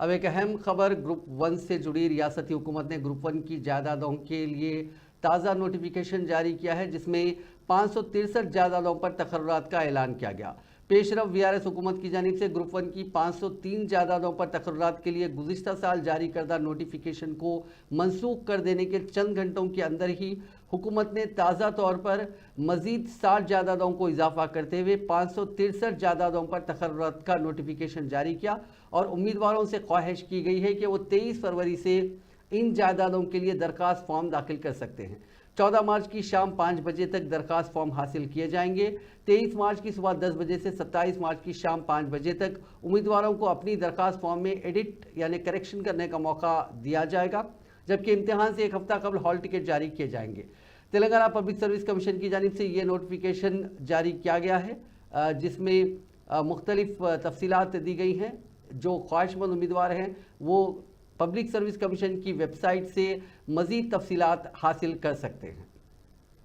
اب ایک اہم خبر گروپ 1 سے جڑی۔ ریاستی حکومت نے گروپ 1 کی جائیدادوں کے لیے تازہ نوٹیفیکیشن جاری کیا ہے، جس میں 563 جائیدادوں پر تقررات کا اعلان کیا گیا۔ پیش رفت ویآرایس حکومت کی جانب سے گروپ 1 کی 503 جائیدادوں پر تقررات کے لیے گزشتہ سال جاری کردہ نوٹیفیکیشن کو منسوخ کر دینے کے چند گھنٹوں کے اندر ہی حکومت نے تازہ طور پر مزید 60 جائیدادوں کو اضافہ کرتے ہوئے 563 جائیدادوں پر تقررات کا نوٹیفیکیشن جاری کیا، اور امیدواروں سے خواہش کی گئی ہے کہ وہ 23 فروری سے ان جائیدادوں کے لیے درخواست فارم داخل کر سکتے ہیں۔ 14 مارچ کی شام 5 بجے تک درخواست فارم حاصل کیے جائیں گے۔ 23 مارچ کی صبح 10 بجے سے 27 مارچ کی شام 5 بجے تک امیدواروں کو اپنی درخواست فارم میں ایڈٹ یعنی کریکشن کرنے کا موقع دیا جائے گا، جبکہ امتحان سے ایک ہفتہ قبل ہال ٹکٹ جاری کیے جائیں گے۔ تلنگانہ پبلک سروس کمیشن کی جانب سے یہ نوٹیفیکیشن جاری کیا گیا ہے، جس میں مختلف تفصیلات دی گئی ہیں۔ جو خواہش مند امیدوار ہیں وہ پبلک سروس کمیشن کی ویب سائٹ سے مزید تفصیلات حاصل کر سکتے ہیں۔